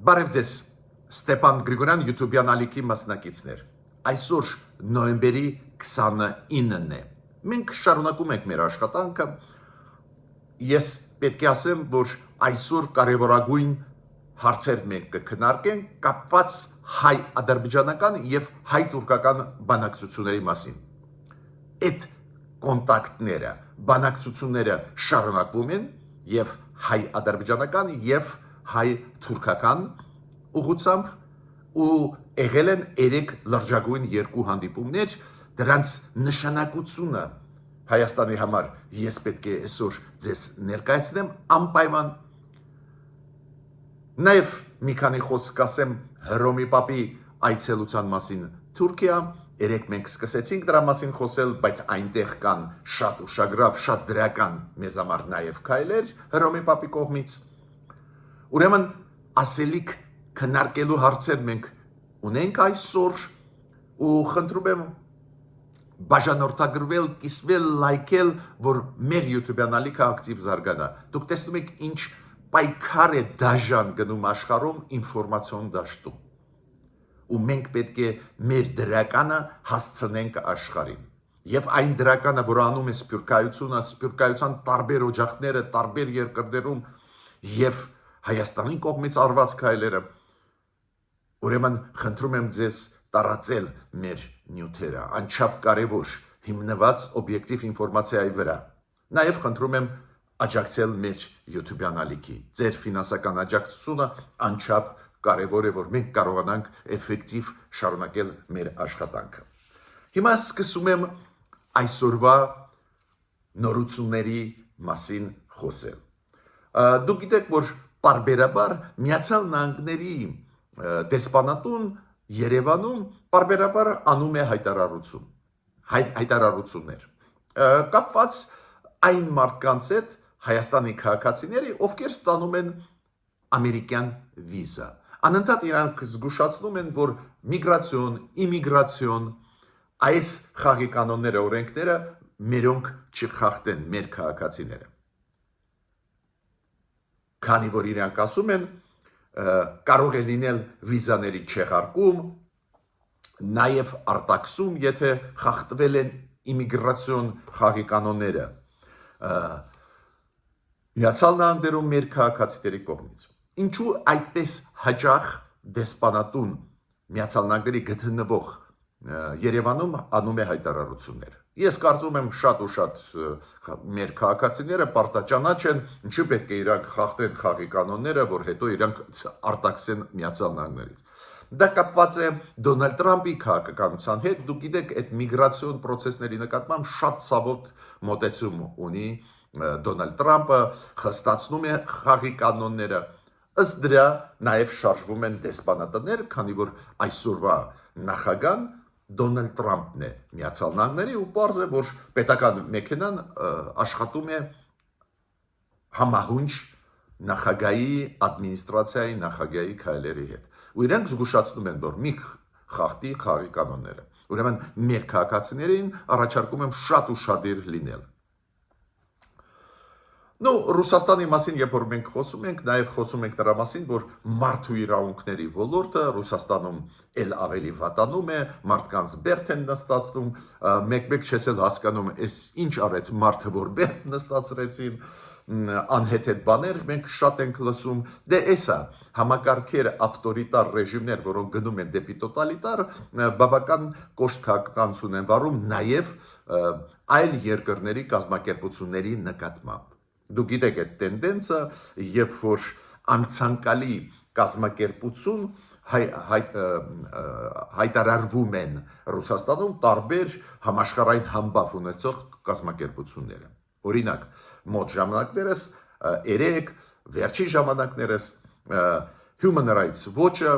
Բարև ձեզ, Ստեփան Գրիգորյան YouTube-յան ալիքի մասնակիցներ։ Այսօր նոյեմբերի 29-ն է։ Մենք շարունակում ենք մեր աշխատանքը։ Ես պետք է ասեմ, որ այսօր կարևորագույն հարցեր մենք կքննարկենք կապված հայ-ադրբեջանական եւ հայ-թուրքական բանակցությունների մասին։ Այդ կոնտակտները, բանակցությունները շարունակվում են եւ հայ-ադրբեջանական եւ հայ-թուրքական ուղղությամբ ու եղել են 3 լրջագույն երկու հանդիպումներ, դրանց նշանակությունը Հայաստանի համար ես պետք է այսօր ձեզ ներկայացնեմ անպայման։ Նաև մի քանի խոսք ասեմ Հռոմի Պապի այցելության մասին Թուրքիա, երեք մենք սկսեցինք դրա մասին խոսել, բայց այնտեղ կան շատ ուշագրավ, շատ դրական մեզ համար նաև քայլեր Հռոմի Պապի կողմից։ Ուրեմն ասելիք քննարկելու հարցեր մենք ունենք այսօր ու խնդրում եմ բաժանորդագրվել, կիսվել, լայքել, որ մեր YouTube-յան ալիքը ակտիվ զարգանա։ Դուք տեսնում եք ինչ պայքար է դաժան գնում աշխարհում ինֆորմացիոն դաշտում։ Ու մենք պետք է մեր դրականը հասցնենք աշխարհին։ Եվ այն դրականը, որ անում է սփյուռքայությունը, սփյուռքայության տարբեր օջախները, տարբեր երկրներում եւ Հայաստանի կողմից արված քայլերը, ուրեմն խնդրում եմ ձեզ տարածել մեր նյութերը, անչափ կարևոր հիմնված օբյեկտիվ ինֆորմացիայի վրա։ Նաև խնդրում եմ աջակցել մեր YouTube-յան ալիքի։ Ձեր ֆինանսական աջակցությունը անչափ կարևոր է, որ մենք կարողանանք էֆեկտիվ շարունակել մեր աշխատանքը։ Հիմա սկսում եմ այսօրվա նորությունների մասին խոսել։ Դուք գիտեք, որ պարբերաբար Միացյալ Նահանգների դեսպանատուն Երևանում պարբերաբար անում է հայտարարություններ կապված այն մարդկանց հետ Հայաստանի քաղաքացիների, ովքեր ստանում են ամերիկյան վիզա։ Անընդհատ իրանք զգուշացնում են, որ միգրացիոն, իմիգրացիոն այս խաղի կանոնները, օրենքները մերոնք չխախտեն մեր քաղաքացիները։ Քանի որ իրանք ասում են, կարող է լինել վիզաների չեղարկում, նաև արտաքսում, եթե խախտվել են իմիգրացիոն խաղի կանոնները Միացյալ Նահանգներում մեր քաղաքացիների կողմից։ Ինչու այդպես հաճախ դեսպանատուն Միացյալ Նահանգների գտնվող Երևանում անում է հայտարարություններ։ Ես կարծում եմ շատ ու շատ մեր քաղաքացիները պարտաճանաչ են, ինչու պետք է իրանք խախտեն խաղի կանոնները, որ հետո իրանք արտաքսեն Միացյալ Նահանգներից։ Դա կապված է Դոնալդ Տրամպի քաղաքականության հետ, դուք գիտեք, այդ միգրացիոն process-ների նկատմամբ շատ ցավոտ մոտեցում ունի Դոնալդ Տրամպը, խստացնում է խաղի կանոնները։ Ըստ դրա նաև շարժվում են դեսպանատներ, քանի որ այսօրվա նախագահան Դոնալդ Տրամպն է Միացյալ Նահանգների ու պարզ է, որ պետական մեքենան աշխատում է համահունչ նախագահի ադմինիստրացիայի նախագահի քայլերի հետ։ Ու իրենք զգուշացնում են, որ մի խախտի խաղի կանոնները։ Ուրեմն մեր քաղաքացիներին առաջարկում եմ շատ ուշադիր լինել։ Ռուսաստանի մասին, երբ որ մենք խոսում ենք, նաև խոսում ենք դրա մասին, որ մարդու իրավունքների ոլորտը Ռուսաստանում էլ ավելի վատանում է, մարդկանց բերդ են նստացնում, մեկ-մեկ չես էլ հասկանում, այս ինչ արեց մարդը, որ բերդ նստացրեցին, անհեթեթ բաներ մենք շատ ենք լսում, դե էսա համակարգեր ավտորիտար ռեժիմներ, որոնք գնում են դեպի տոտալիտար, բավական կոշտ քաղաքականություն են վարում նաև այլ երկրների կազմակերպությունների նկատմամբ։ Դուք գիտեք այդ տենդենսը, երբ որ անցանկալի կազմակերպություն հայտարարվում են Ռուսաստանում տարբեր համաշխարհային համբավ ունեցող կազմակերպությունները։ Օրինակ, մոտ ժամանակներս, երեք վերջին ժամանակներս Human Rights Watch-ը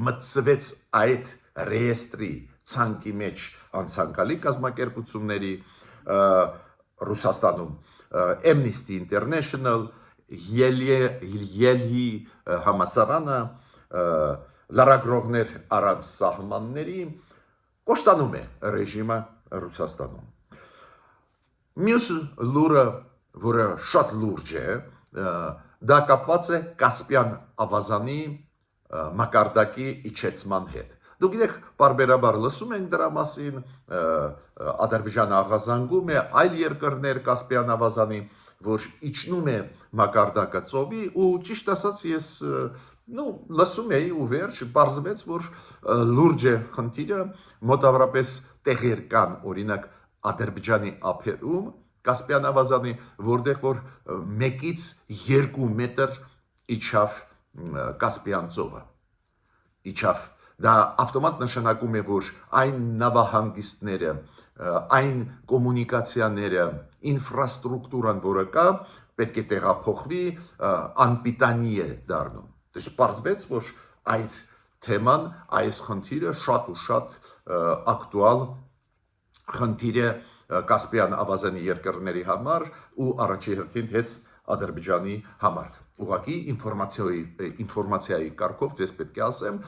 մտցվեց այդ ռեեստրի ցանկի մեջ անցանկալի կազմակերպությունների Ռուսաստանում Amnesty International, Ելի համասարանը, լրագրողներ առանց սահմանների կոշտանում է ռեժիմը Ռուսաստանում։ Մյուս լուրը, որը շատ լուրջ է, դա կապված է Կասպյան ավազանի մակարդակի իջեցման հետ։ Դուք գիտեք, բարբերաբար լսում ենք դրա մասին, Ադրբեջանը աղազանգում է այլ երկրներ Կասպյան ավազանի, որ իջնում է մակարդակը ծովի, ու ճիշտ ասած ես լսում էի ու վերջ պարզվեց, որ լուրջ է խնդիրը, մոտավորապես տեղեր կան, օրինակ Ադրբեջանի ափերում Կասպյան ավազանի, որտեղ որ 1-ից 2 մետր իջավ Կասպյան ծովը, իջավ։ Դա ավտոմատ նշանակում է, որ այն նավահանգիստները, այն կոմունիկացիաները, ինֆրաստրուկտուրան, որը կա, պետք է տեղափոխվի, անպիտանի է դառնում։ Դες պարզվեց, որ այդ թեման, այս խնդիրը շատ ու շատ ակտուալ խնդիր է Կասպյան ավազանի երկրների համար ու առաջի հերթին հենց Ադրբեջանի համար։ Ուղղակի ինֆորմացիայի կարգով ձեզ պետք է ասեմ,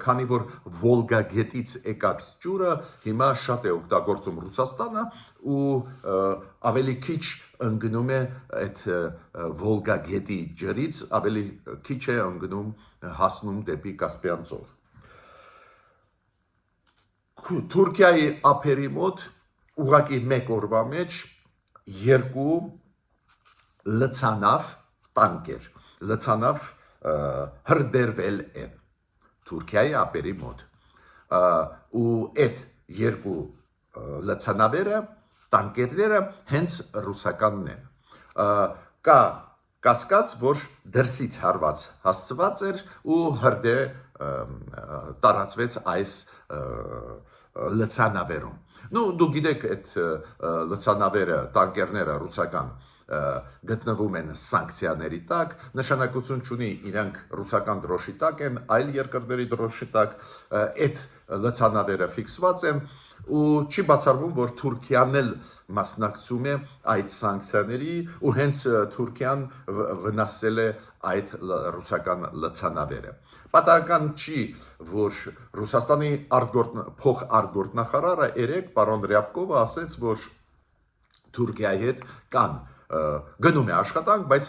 քանի որ Վոլգա գետից եկած ջուրը հիմա շատ է օգտագործում Ռուսաստանը ու ավելի քիչ ընկնում է այդ Վոլգա գետի ջրից, ավելի քիչ է ընկնում հասնում դեպի Կասպյան ծով։ Թուրքիայի ափերի մոտ ուղղակի մեկ օրվա մեջ 2 լցանավ տանկեր, լցանավ հրդերվել են Թուրքիայի ափերի մոտ, ու այդ 2 լցանավերը, տանկերները հենց ռուսականն են, կա կասկած, որ դրսից հարված հասցված էր ու հրդե տարածվեց այս լցանավերում։ Դուք գիտեք, այդ լցանավերը, տանկերները ռուսական գտնվում են սանկցիաների տակ, նշանակություն չունի իրանք ռուսական դրոշի տակ են, այլ երկրների դրոշի տակ, այդ լցանավերը ֆիքսված են ու չի բացառվում, որ Թուրքիան էլ մասնակցում է այդ սանկցիաների ու հենց Թուրքիան վնասել է այդ ռուսական լցանավերը։ Պատահական չի, որ Ռուսաստանի փոխարտգործնախարարը երեկ պարոն Ռյաբկովը ասեց, որ Թուրքիայի հետ կան գնում է աշխատանք, բայց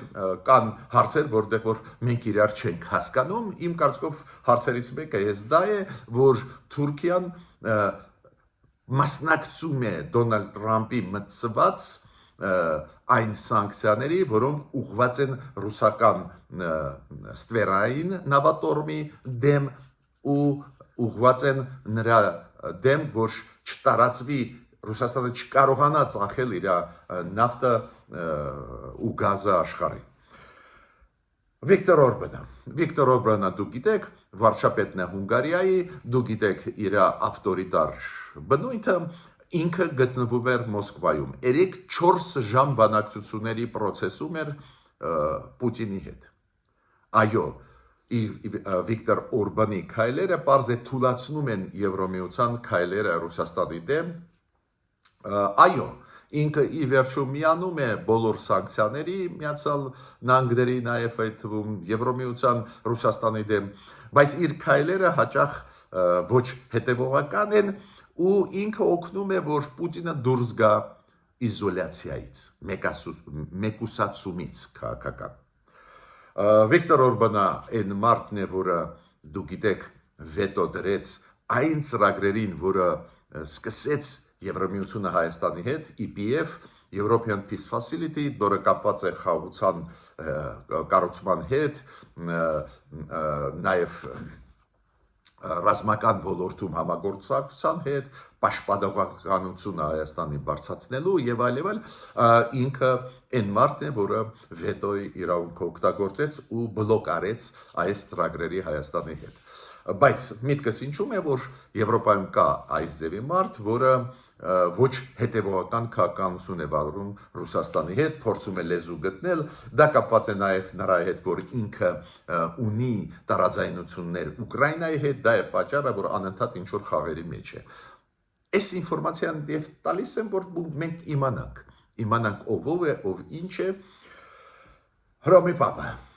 կան հարցեր, որտեղ որ մենք իրար չենք հասկանում, իմ կարծիքով հարցերից մեկը դա է, որ Թուրքիան մասնակցում է Դոնալդ Տրամփի մտցված այն սանկցիաների, որոնք ուղղված են ռուսական ստվերային նավատորմի դեմ ու ուղղված են նրա դեմ, որ չտարածվի Ռուսաստանը չկարողանա ծախել իր նավթը ու գազը աշխարհին։ Վիկտոր Օրբանը դուք գիտեք, վարչապետն է Հունգարիայի, դուք գիտեք իր ավտորիտար բնույթը, ինքը գտնվում էր Մոսկվայում, 3-4 ժամ բանակցությունների process-ում էր Պուտինի հետ։ Այո, Վիկտոր Օրբանի քայլերը պարզ է թուլացնում են Եվրոմիության քայլերը Ռուսաստանի դեմ, այո, ինքը ի վերջո միանում է բոլոր սանկցիաների, Միացյալ Նահանգների, նաև այդ թվում Եվրոմիության Ռուսաստանի դեմ, բայց իր քայլերը հաճախ ոչ հետևողական են ու ինքը օգնում է, որ Պուտինը դուրս գա իզոլյացիայից, մեկուսացումից քաղաքական։ Վիկտոր Օրբանը այն մարդն է, որը դուք գիտեք վետո դրեց այն ծրագրերին, որը սկսեց Եվրոմիությունը Հայաստանի հետ, EPF, European Peace Facility, որը կապված է խաղաղության կառուցման հետ, նաև ռազմական ոլորտում համագործակցության հետ, պաշտպանողականությունը Հայաստանի բարձրացնելու եւ այլ, ինքը այն մարդն է, որը վետոյի իրավունքը օգտագործեց ու բլոկ արեց այս ծրագրերի Հայաստանի հետ։ Բայց միտքս ինչու՞մ է, որ Եվրոպայում կա այս ձևի մարդ, որը ոչ հետևողական քաղաքականություն է վարում Ռուսաստանի հետ, փորձում է լեզու գտնել, դա կապված է նաև նրա հետ, որ ինքը ունի տարաձայնություններ Ուկրաինայի հետ, դա է պատճառը, որ անընդհատ ինչ-որ խաղերի մեջ է։ Այս ինֆորմացիան դեպ տալիս եմ, որ մենք իմանանք ով է, ով ինչ է։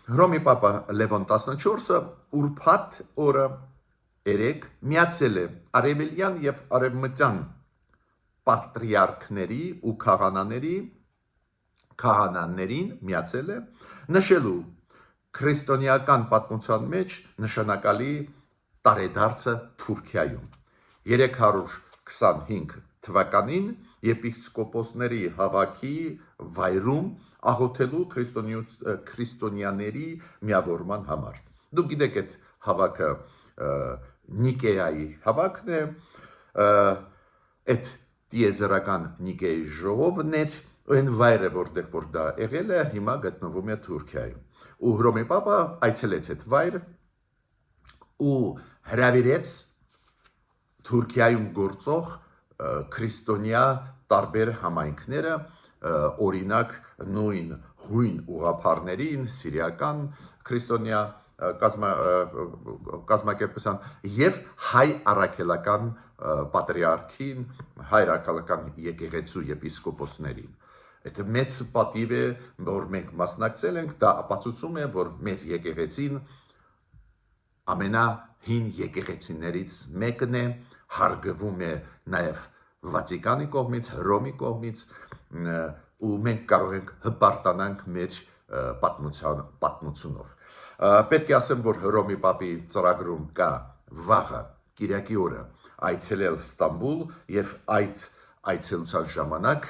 Հռոմի Պապը Լևոն 14-ը ուրբաթ օրը երեկ միացել է արևելյան եւ արևմտյան պատրիարքների ու քահանաների քահանաներին միացել է նշելու քրիստոնեական պատմության մեջ նշանակալի տարեդարձը Թուրքիայում 325 թվականին եպիսկոպոսների հավաքի վայրում աղոթելու քրիստոնյաների միավորման համար։ Դուք գիտեք այդ հավաքը Նիկեայի հավաքն է, այդ տիեզերական Նիկեայի ժողովն էր, այն վայրը որտեղ որ դա եղել է, հիմա գտնվում է Թուրքիայում։ Ու Հռոմի Պապը այցելեց այդ վայր ու հրավիրեց Թուրքիայում գործող քրիստոնյա տարբեր համայնքները, օրինակ նույն հույն ուղղափառներին, սիրիական քրիստոնյա կազմակերպության եւ հայ առաքելական պատրիարքին, հայ առաքելական եկեղեցու եպիսկոպոսներին։ Այդ մեծ պատիվ է, որ մենք մասնակցել ենք, դա ապացուցում է, որ մեր եկեղեցին ամենահին եկեղեցիներից մեկն է, հարգվում է նաև Վատիկանի կողմից, Հռոմի կողմից, ու մենք կարող ենք հպարտանանք մեր պատմությունով։ Պետք է ասեմ, որ Հռոմի Պապի ծրագրում կա վաղը Կիրակի օրը այցելել Ստամբուլ եւ այդ այցելության ժամանակ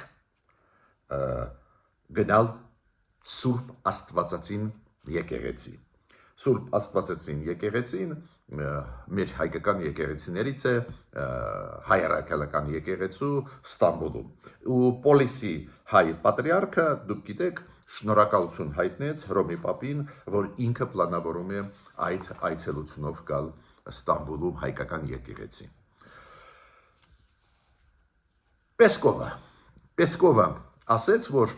գնալ Սուրբ Աստվածածին եկեղեցի։ Սուրբ Աստվածածին եկեղեցին մեր հայկական եկեղեցիներից է, հայ առաքելական եկեղեցու Ստամբուլում։ Ու Պոլիսի հայ պատրիարքը, դուք գիտեք, շնորհակալություն հայտնեց Հռոմի Պապին, որ ինքը պլանավորում է այդ այցելությունով գալ Ստամբուլում հայկական եկեղեցի։ Պեսկովը ասեց, որ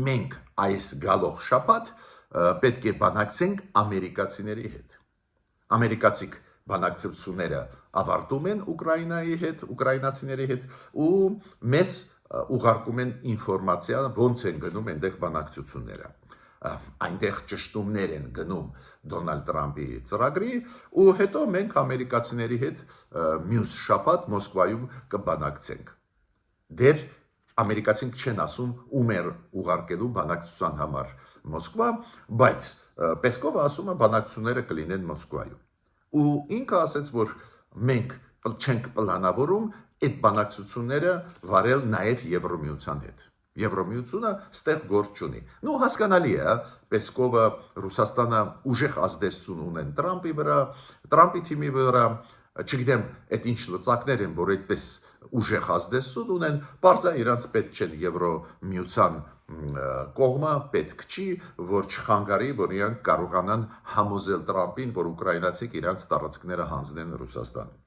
մենք այս գալող շաբաթ պետք է բանակցենք ամերիկացիների հետ։ Ամերիկացիք բանակցությունները ավարտում են Ուկրաինայի հետ, ուկրաինացիների հետ ու մեզ ուղարկում են ինֆորմացիա, ոնց են գնում այնտեղ բանակցությունները։ Այնտեղ ճշտումներ են գնում Դոնալդ Տրամփի ծրագրի ու հետո մենք ամերիկացիների հետ մյուս շաբաթ Մոսկվայում կբանակցենք։ Դեռ ամերիկացիք չեն ասում ում է ուղարկելու բանակցության համար Մոսկվա, բայց Պեսկովը ասում է բանակցությունները կլինեն Մոսկվայում։ Ու ինքը ասաց, որ մենք չենք պլանավորում այդ բանակցությունները վարել նաև Եվրոմիության հետ։ Եվրոմիությունը ստեղ գործ չունի։ Նու հասկանալի է, Պեսկովը Ռուսաստանը ուժեղ ազդեցություն ունեն Տրամփի վրա, Տրամփի թիմի վրա, չգիտեմ, այդ ինչ լծակներ են, որ այդպես ուժեղ ազդեցություն ունեն, բարձա իրանց պետք չեն Եվրոմիության կողմը, պետք չի, որ չխանգարի, որ իրանք կարողանան համոզել Տրամփին, որ ուկրաինացիք իրանց տարածքները հանձնեն Ռուսաստանին։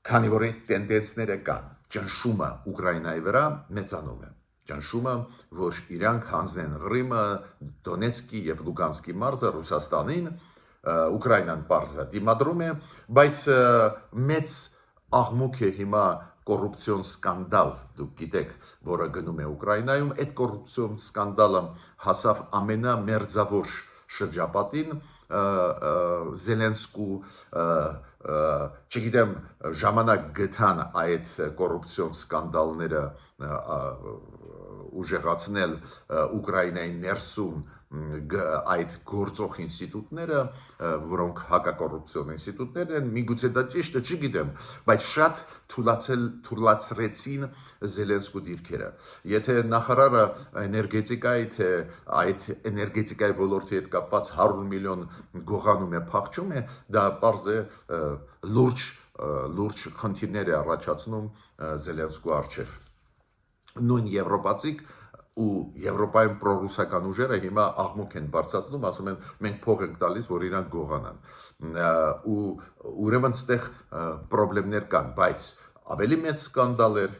Քանի որ այդ տենդենսները կան, ճնշումը Ուկրաինայի վրա մեծանում է։ Ճնշումը, որ իրանք հանձնեն Ղրիմը, Դոնեցկի եւ Լուգանսկի մարզը Ռուսաստանին, Ուկրաինան բարձր դիմադրում է, բայց մեծ աղմուկ է հիմա կոռուպցիոն սկանդալ, դուք գիտեք, որը գնում է Ուկրաինայում, այդ կոռուպցիոն սկանդալը հասավ ամենամերձավոր շրջապատին, Զելենսկու, չգիտեմ, ժամանակ գտան այդ կոռուպցիոն սկանդալները ուժեղացնել Ուկրաինայի ներսում այդ գործող ինստիտուտները, որոնք հակակոռուպցիոն ինստիտուտներ են, միգուցե դա ճիշտ է, չգիտեմ, բայց շատ թուլացրեցին Զելենսկու դիրքերը։ Եթե նախարարը էներգետիկայի, թե այդ էներգետիկայի ոլորտի հետ կապված 100 միլիոն գողանում է, փախչում է, դա պարզ է լուրջ խնդիրներ է առաջացնում Զելենսկու առջև։ Նույն եվրոպացիք ու Եվրոպայում պրոռուսական ուժերը հիմա աղմուկ են բարձրացնում, ասում են մենք փող ենք տալիս, որ իրանք գողանան։ Ու ուրեմն ստեղ խնդիրներ կան, բայց ավելի մեծ սկանդալ էր,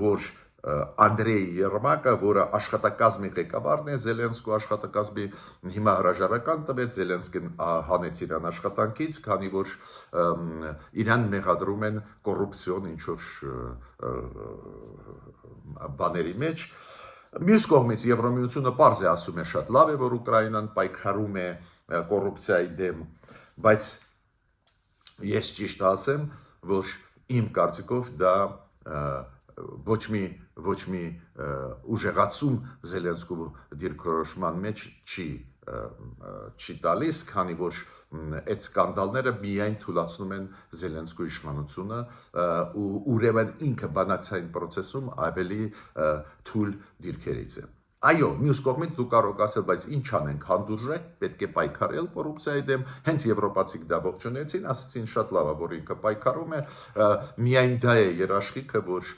որ Անդրեյ Երմակը, որը աշխատակազմի ղեկավարն է Զելենսկու աշխատակազմի, հիմա հրաժարական տվեց, Զելենսկին հանեց իրան աշխատանքից, քանի որ իրան մեղադրում են կոռուպցիոն ինչ-որ բաների մեջ։ Մյուս կողմից Եվրոմիությունը պարզ է ասում է շատ լավ է, որ Ուկրաինան պայքարում է կոռուպցիայի դեմ, բայց ես ճիշտ ասեմ, որ իմ կարծիքով դա ոչ մի ոչ մի ուժեղացում Զելենսկու դիրքորոշման մեջ չի տալիս, քանի որ այդ սկանդալները միայն թույլատնում են Զելենսկու իշխանությունը ու ուրեմն ինքը բանակցային process-ում ավելի թույլ դիրքերից է։ Այո, մյուս կողմից դու կարող ասել, բայց ինչ անենք, հանդուրժեք, պետք է պայքարել կոռուպցիայի դեմ, հենց եվրոպացիք դա ողջունեցին, ասացին շատ լավ է, որ ինքը պայքարում է, միայն դա է երաշխիքը, որ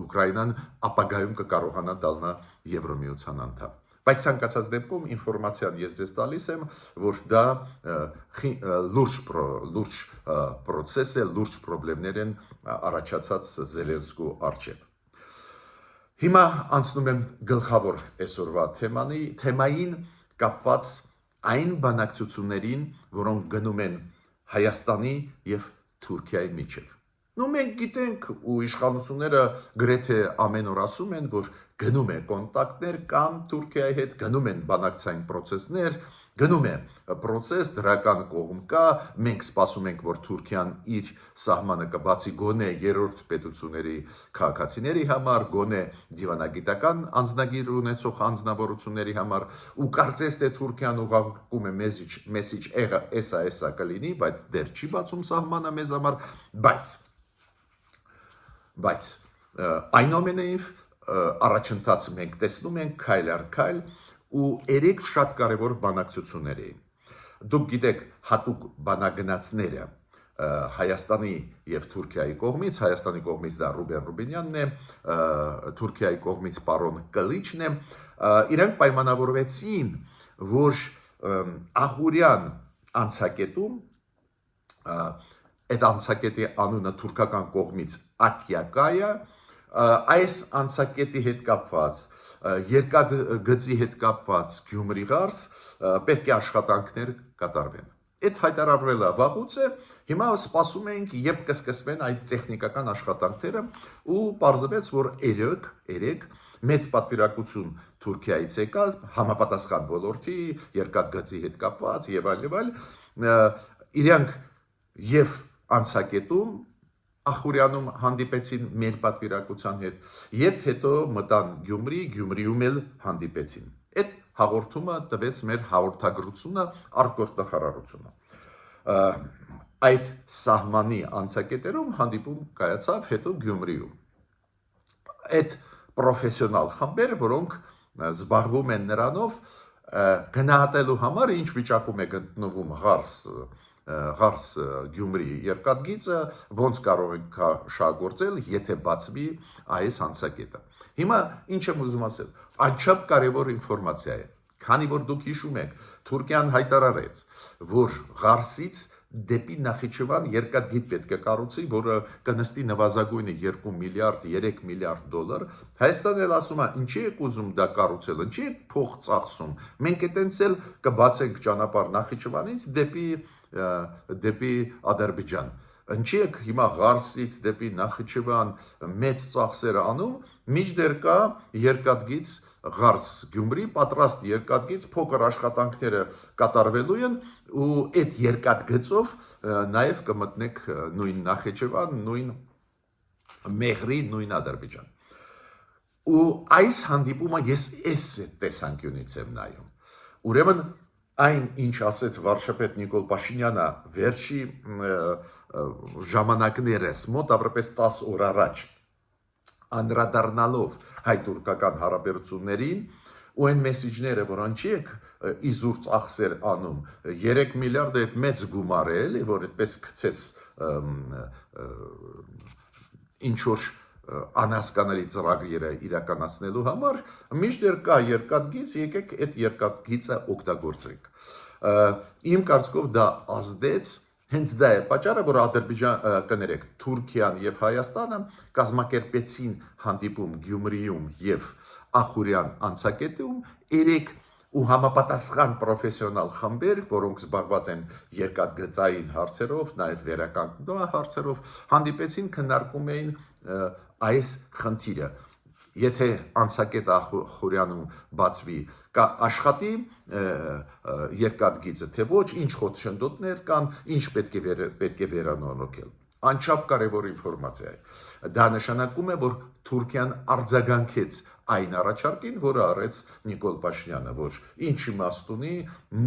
Ուկրաինան ապագայում կկարողանա դառնա Եվրոմիության անդամ։ Բայց ցանկացած դեպքում ինֆորմացիան ես ձեզ տալիս եմ, որ դա լուրջ process է, լուրջ խնդիրներ են առաջացած Զելենսկու առջև։ Հիմա անցնում եմ գլխավոր այսօրվա թեմային կապված այն բանակցություններին, որոնք գնում են Հայաստանի եւ Թուրքիայի միջև։ Մենք գիտենք ու իշխանությունները գրեթե ամեն օր ասում են, որ գնում է կոնտակտներ կամ Թուրքիայի հետ, գնում են բանակցային process-ներ, գնում է process, դրական կողմ կա, մենք սպասում ենք, որ Թուրքիան իր սահմանը կբացի գոնե երրորդ պետությունների քաղաքացիների համար, գոնե դիվանագիտական անձնագիր ունեցող անձնավորությունների համար, ու կարծես թե Թուրքիան ուղարկում է մեսիջ էսա կլինի, բայց դեռ չի բացում սահմանը մեզ համար, բայց այնուամենայնիվ առաջընթաց մենք տեսնում ենք քայլ առ քայլ ու երեք շատ կարևոր բանակցություններ էին։ Դուք գիտեք հատուկ բանագնացները Հայաստանի եւ Թուրքիայի կողմից, Հայաստանի կողմից դա Ռուբեն Ռուբինյանն է, Թուրքիայի կողմից պարոն Կլիչն է, իրենք պայմանավորվեցին, որ ահուրյան անցակետում այդ անցակետի անունը թուրքական կողմից Ակյակայա, այս անցակետի հետ կապված, երկաթգծի հետ կապված Գյումրի ղարս պետք է աշխատանքներ կատարվեն։ Այդ հայտարարվել է վաղուց է, հիմա սպասում ենք, երբ կսկսվեն այդ տեխնիկական աշխատանքները ու պարզվեց, որ երեք մեծ պատվիրակություն Թուրքիայից եկա, համապատասխան ոլորտի, երկաթգծի հետ կապված եւ այլ, իրանք եւ անցակետում Ախուրյանում հանդիպեցին մեր պատվիրակության հետ եւ հետո մտան Գյումրիում էլ հանդիպեցին։ Այդ հաղորդումը տվեց մեր հաղորդագրությունը արտգործ նախարարությունը։ Այդ սահմանի անցակետերում հանդիպում կայացավ հետո Գյումրիում։ Այդ պրոֆեսիոնալ խմբեր, որոնք զբաղվում են նրանով գնահատելու համար ինչ վիճակում է գտնվում Ղարս Գյումրի երկաթգիծը, ոնց կարող ենք շահգործել, եթե բացվի այս անցակետը։ Հիմա ինչ եմ ուզում ասել, անչափ կարևոր ինֆորմացիա է, քանի որ դուք հիշում եք, Թուրքիան հայտարարեց, որ Ղարսից դեպի Նախիջևան երկաթգիծ պետք է կառուցի, որը կնստի նվազագույնը 2 միլիարդ, 3 միլիարդ դոլար։ Հայաստանն էլ ասում է, ինչի եք ուզում դա կառուցել, ինչի եք փող ծախսում։ Մենք այտենց էլ կբացենք ճանապարհ Նախիջևանից դեպի Ադրբեջան։ Ինչի եք հիմա Ղարսից դեպի Նախիջևան մեծ ծախսեր անում, մինչդեռ կա երկաթգիծ Ղարս Գյումրի, պատրաստ երկաթգիծ, փոքր աշխատանքները կատարվելու են ու այդ երկաթգծով նաև կմտնեք նույն Նախիջևան, նույն Մեհրի, նույն Ադրբեջան։ Ու այս հանդիպումը ես այս տեսանկյունից եմ նայում։ Ուրեմն այն ինչ ասեց վարչապետ Նիկոլ Փաշինյանը վերջի ժամանակներս մոտ ապրապես 10 օր առաջ անդրադառնալով հայ-թուրքական հարաբերություններին ու այն մեսիջները, որ անչի եք իզուր ծախսեր անում, 3 միլիարդ այդ մեծ գումար է, էլի, որ այդպես գցեց ինչ-որ անհասկանալի ծրագրերը իրականացնելու համար, մինչդեռ կա երկաթգիծ, եկեք այդ երկաթգիծը օգտագործենք։ Իմ կարծիքով դա ազդեց, հենց դա է պատճառը, որ Թուրքիան եւ Հայաստանը կազմակերպեցին հանդիպում Գյումրիում եւ Ախուրյան անցակետում 3 ու համապատասխան պրոֆեսիոնալ խմբեր, որոնք զբաղված են երկաթգծային հարցերով, նաև վերականգնող հարցերով, հանդիպեցին, քննարկում էին այս խնդիրը։ Եթե անցակետը Ախուրյանում բացվի, կաշխատի երկաթգիծը, թե ոչ, ինչ խոչընդոտներ կան, ինչ պետք է վերանորոգել։ Անչափ կարևոր ինֆորմացիա է։ Դա նշանակում է, որ Թուրքիան արձագանքեց այն առաջարկին, որը արեց Նիկոլ Փաշինյանը, որ ինչ իմաստ ունի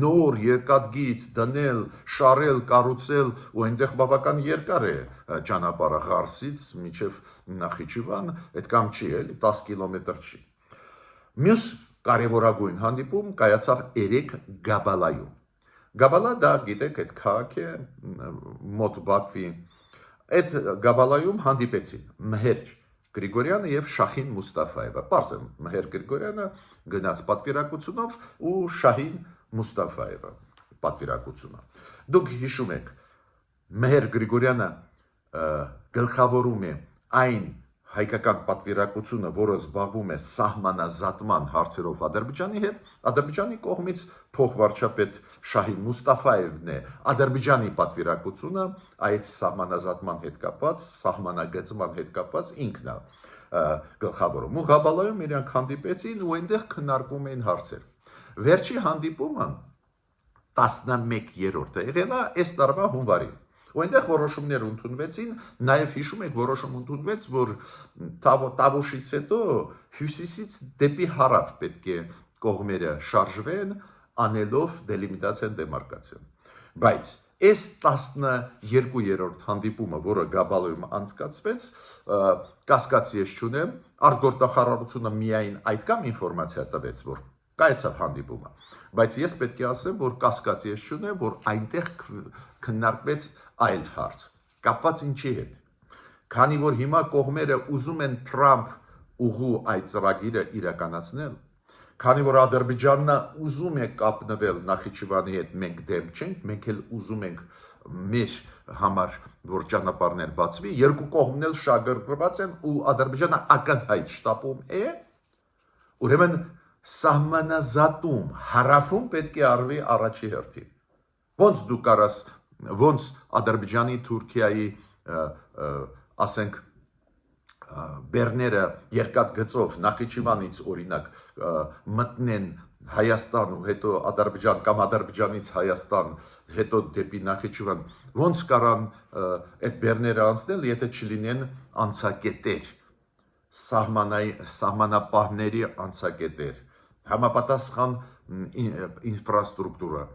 նոր երկաթգիծ դնել, շարել, կառուցել, ու այնտեղ բավական երկար է ճանապարհը Ղարսից մինչև Նախիջևան, այդքան չի, էլի 10 կիլոմետր չի։ Մյուս կարևորագույն հանդիպում կայացավ 3 Գաբալայում։ Գաբալա դա գիտեք, այդ քաղաք է մոտ Բաքվի։ Այդ Գաբալայում հանդիպեցին Մեհեր Գրիգորյանը եւ Շահին Մուստաֆայևը։ Պարզ է, Մեհեր Գրիգորյանը գնաց պատվիրակությունով ու Շահին Մուստաֆայևը պատվիրակությունը։ Դուք հիշում եք, Մեհեր Գրիգորյանը գլխավորում է այն հայկական պատվիրակությունը, որը զբաղվում է սահմանազատման հարցերով Ադրբեջանի հետ, Ադրբեջանի կողմից փոխվարչապետ Շահին Մուստաֆայևն է Ադրբեջանի պատվիրակությունը այդ սահմանազատման հետ կապված, սահմանագծման հետ կապված ինքն է գլխավորում։ Ու Գաբալայում իրանք հանդիպեցին ու այնտեղ քննարկում էին հարցեր։ Վերջի հանդիպումը 11-րդը եղել է այս տարվա հունվարին։ Ու այնտեղ որոշումներ ընդունվեցին, նաև հիշում եք, որոշում ընդունվեց, որ Տավուշից հետո հյուսիսից դեպի հարավ պետք է կողմերը շարժվեն, անելով դելիմիտացիան դեմարկացիան։ Բայց այս 12-րդ հանդիպումը, որը Գաբալայում անցկացվեց, կասկած ես չունեմ, արտգործնախարարությունը միայն այդքան ինֆորմացիա տվեց, որ կայացավ հանդիպումը, բայց ես պետք է ասեմ, որ կասկած ես չունեմ, որ այնտեղ քննարկվեց այլ հարց, կապված ինչի հետ։ Քանի որ հիմա կողմերը ուզում են Թրամփ ուղու այդ ծրագիրը իրականացնել, քանի որ Ադրբեջանն ուզում է կապնվել Նախիջևանի հետ, մենք դեմ չենք, մենք էլ ուզում ենք մեր համար, որ ճանապարհներ բացվի, երկու կողմն էլ շահագրգռված են ու Ադրբեջանը ակնհայտ շտապում է, ուրեմն սահմանազատում հարավում պետք է արվի առաջի հերթին։ Ոնց դու կարաս, ոնց Ադրբեջանի, Թուրքիայի, ասենք, բեռները երկաթգծով Նախիջևանից օրինակ մտնեն Հայաստան ու հետո Ադրբեջան կամ Ադրբեջանից Հայաստան, հետո դեպի Նախիջևան, ոնց կարան այդ բեռները անցնել, եթե չլինեն անցակետեր, սահմանապահների անցակետեր, համապատասխան ինֆրաստրուկտուրա։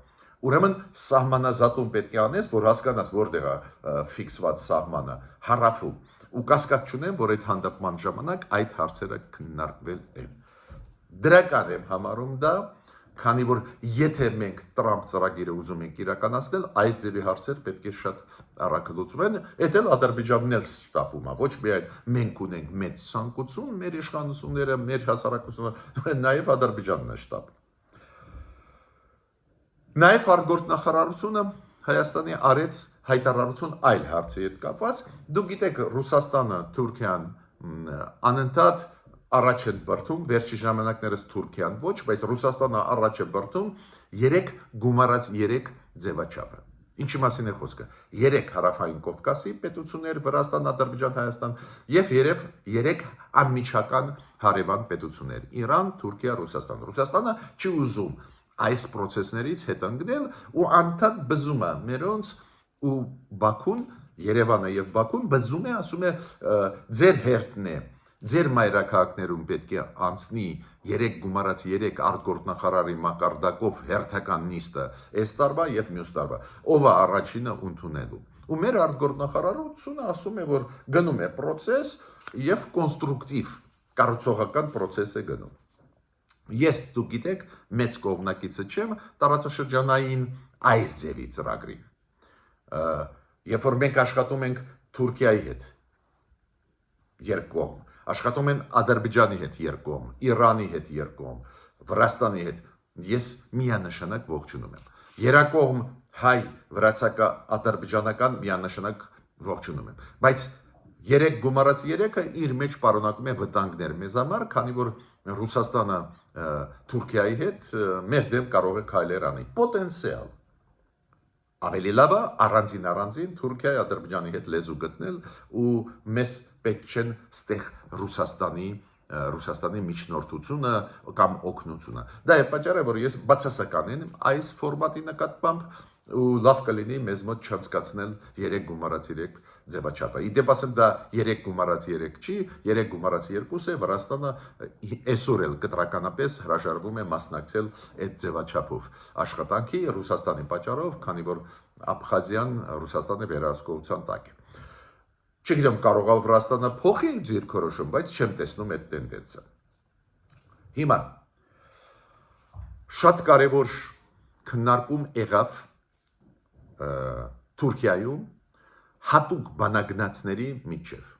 Ուրեմն սահմանազատում պետք է անես, որ հասկանաս որտեղ է ֆիքսված սահմանը, հարավում։ Ու կասկած չունեմ, որ այդ հանդիպման ժամանակ այդ հարցերը քննարկվել են։ Դրական եմ համարում դա, քանի որ եթե մենք Տրամփ ծրագիրը ուզում ենք իրականացնել, այս ձևի հարցեր պետք է շատ արագ լուծվեն, այդ էլ Ադրբեջանն էլ շտապում է, ոչ միայն մենք ունենք մեծ ցանկություն, մեր իշխանությունները, մեր հասարակությունը, նաև Ադրբեջանն է շտապում։ Նաև արտգործնախարարությունը Հայաստանի արեց հայտարարություն այլ հարցի հետ կապված։ Դուք գիտեք, Ռուսաստանը, Թուրքիան անընդհատ առաջ են բրդում, վերջի ժամանակներս Թուրքիան ոչ, բայց Ռուսաստանը առաջ է բրդում 3 գումարած 3 ձևաչափը։ Ինչի մասին է խոսքը։ 3 հարավային Կովկասի պետություններ, Վրաստան, Ադրբեջան, Հայաստան եւ 3 անմիջական հարևան պետություններ՝ Իրան, Թուրքիա, Ռուսաստան։ Ռուսաստանը չի ուզում այս process-ներից հետ ընկնել ու անդադ բզում է մերոնց ու Բաքուն, Երևանը եւ Բաքուն բզում է, ասում է ձեր հերթն է, ձեր մայրաքաղաքներում պետք է անցնի 3 գումարած 3 արտգործնախարարի մակարդակով հերթական նիստը այս տարվա եւ մյուս տարվա, ով է առաջինը ընդունելու։ Ու մեր արտգործնախարարությունը ասում է, որ գնում է process եւ կոնստրուկտիվ կառուցողական process է գնում։ Ես դուք գիտեք, մեծ կողմնակիցը չեմ տարածաշրջանային այս ձևի ծրագրին։ Երբ որ մենք աշխատում ենք Թուրքիայի հետ երկկողմ, աշխատում են Ադրբեջանի հետ երկկողմ, Իրանի հետ երկկողմ, Վրաստանի հետ, ես միանշանակ ողջունում եմ։ Երկկողմ հայ, վրացական, ադրբեջանական միանշանակ ողջունում եմ։ Բայց 3 գումարած 3-ը իր մեջ պարունակում է վտանգներ մեզ համար, քանի որ Ռուսաստանը Թուրքիայի հետ մեր դեմ կարող է քայլեր անի, պոտենցիալ։ Ավելի լավ է առանձին Թուրքիայի, Ադրբեջանի հետ լեզու գտնել ու մեզ պետք չեն ստեղ Ռուսաստանի միջնորդությունը կամ օգնությունը։ Դա է պատճառը, որ ես բացասական եմ այս ֆորմատի նկատմամբ, ու լավ կլինի մեզ մոտ չանցկացնել 3 գումարած 3 ձևաչափը։ Իդեպ ասեմ դա 3 գումարած 3 չի, 3 գումարած 2 է, Վրաստանը այսօր էլ կտրականապես հրաժարվում է մասնակցել այդ ձևաչափով աշխատանքի Ռուսաստանի պատճառով, քանի որ Աբխազիան Ռուսաստանի վերահսկողության տակ է։ Չգիտեմ, կարող է Վրաստանը փոխի ձեռքորոշում, բայց չեմ տեսնում այդ տենդենսը։ Հիմա շատ կարևոր քննարկում եղավ Թուրքիայում հատուկ բանագնացների միջև։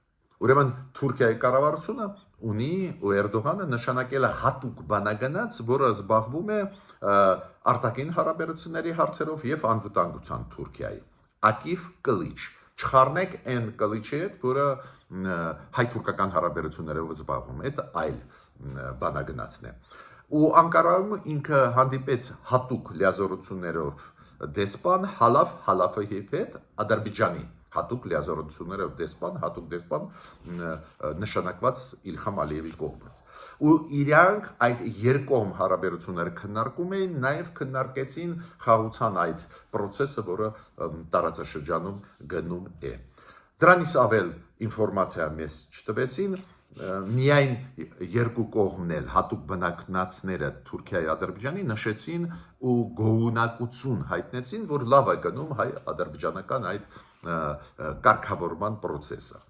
Ուրեմն Թուրքիայի կառավարությունը ունի ու Էրդողանը նշանակել է հատուկ բանագնաց, որը զբաղվում է արտաքին հարաբերությունների հարցերով եւ անվտանգության Թուրքիայի։ Ակիվ կլիչ։ Չխառնեք այն կլիչի հետ, որը հայ-թուրքական հարաբերություններով զբաղվում է, այդ այլ բանագնացն է։ Ու Անկարայում ինքը հանդիպեց հատուկ լիազորություններով դեսպան Հալաֆի հետ Ադրբեջանի հատուկ լիազորություններով հատուկ դեսպան նշանակված Իլհամ Ալիևի կողմից։ Ու իրանք այդ երկկողմ հարաբերությունները քննարկում էին, նաև քննարկեցին խաղաղության այդ process-ը, որը տարածաշրջանում գնում է։ Դրանից ավել ինֆորմացիա մեզ չտվեցին, միայն երկու կողմն էլ հատուկ բնակնացները Թուրքիայի Ադրբեջանի նշեցին ու գոհունակություն հայտնեցին, որ լավ է գնում հայ-ադրբեջանական այդ կարգավորման process-ը։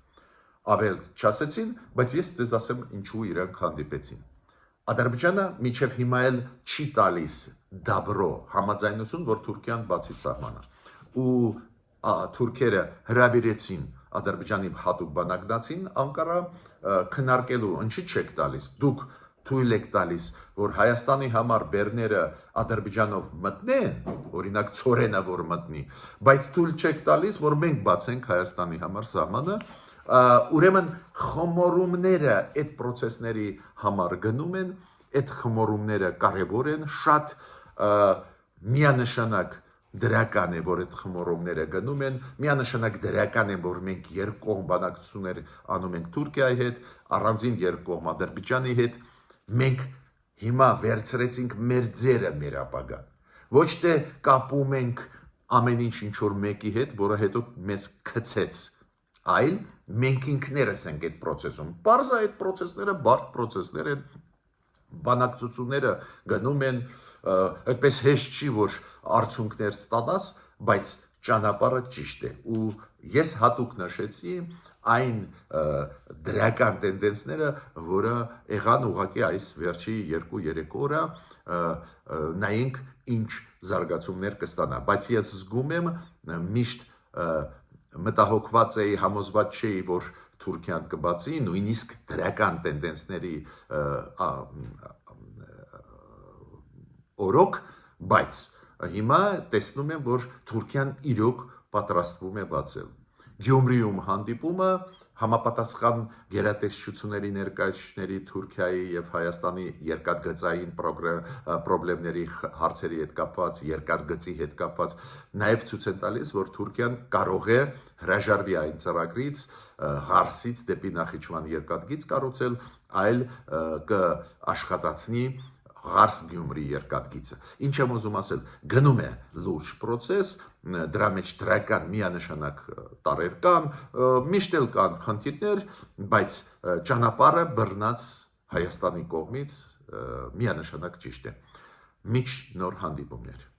Ավել չասեցին, բայց ես ձեզ ասեմ ինչու իրանք հանդիպեցին։ Ադրբեջանը մինչև հիմա էլ չի տալիս դաբրո համաձայնություն, որ Թուրքիան բացի սահմանը։ Ու թուրքերը հրավիրեցին Ադրբեջանի հատուկ բանագնացին Անկարա քննարկելու, ինչի չեք տալիս, դուք թույլ եք տալիս, որ Հայաստանի համար բեռները Ադրբեջանով մտնեն, օրինակ ծորենը որ մտնի, բայց թույլ չեք տալիս, որ մենք բացենք Հայաստանի համար սահմանը, ուրեմն խմորումները այդ process-ների համար գնում են, այդ խմորումները կարևոր են, շատ միանշանակ դրական է, որ այդ խմորումները գնում են, միանշանակ դրական է, որ մենք երկկողմ բանակցություններ անում ենք Թուրքիայի հետ, առանձին երկկողմ Ադրբեջանի հետ, մենք հիմա վերցրեցինք մեր ձերը մեր ապագան։ Ոչ թե կապում ենք ամեն ինչ ինչ-որ մեկի հետ, որը հետո մեզ քցեց, այլ մենք ինքներս ենք այդ process-ում։ Պարզ է այդ process-ները բարդ process-ներ են, բանակցությունները գնում են, այդպես հեշտ չի, որ արդյունքներ ստանաս, բայց ճանապարհը ճիշտ է։ Ու ես հատուկ նշեցի այն դրական տենդենսները, որը եղան ուղղակի այս վերջի 2-3 օրը, նայենք ինչ զարգացումներ կստանա, բայց ես զգում եմ միշտ մտահոգված էի, համոզված չէի, որ Թուրքիան կբացի, նույնիսկ դրական տենդենսների օրոք, բայց հիմա տեսնում եմ, որ Թուրքիան իրոք պատրաստվում է բացել։ Գյումրիում հանդիպումը համապատասխան գերատեսչությունների ներկայացուցիչների Թուրքիայի եւ Հայաստանի երկաթգծային խնդիրների հարցերի հետ կապված, երկաթգծի հետ կապված նաեւ ցույց են տալիս, որ Թուրքիան կարող է հրաժարվի այն ծրագրից, Հարսից դեպի Նախիջևան երկաթգիծ կառուցել, այլ կաշխատացնի Հարս Գյումրի երկաթգիծը։ Ինչ եմ ուզում ասել, գնում է լուրջ process, դրա մեջ դրական միանշանակ տարեր կան, միշտ էլ կան խնդիրներ, բայց ճանապարհը բռնած Հայաստանի կողմից միանշանակ ճիշտ է։ Միջ նոր հանդիպումներ։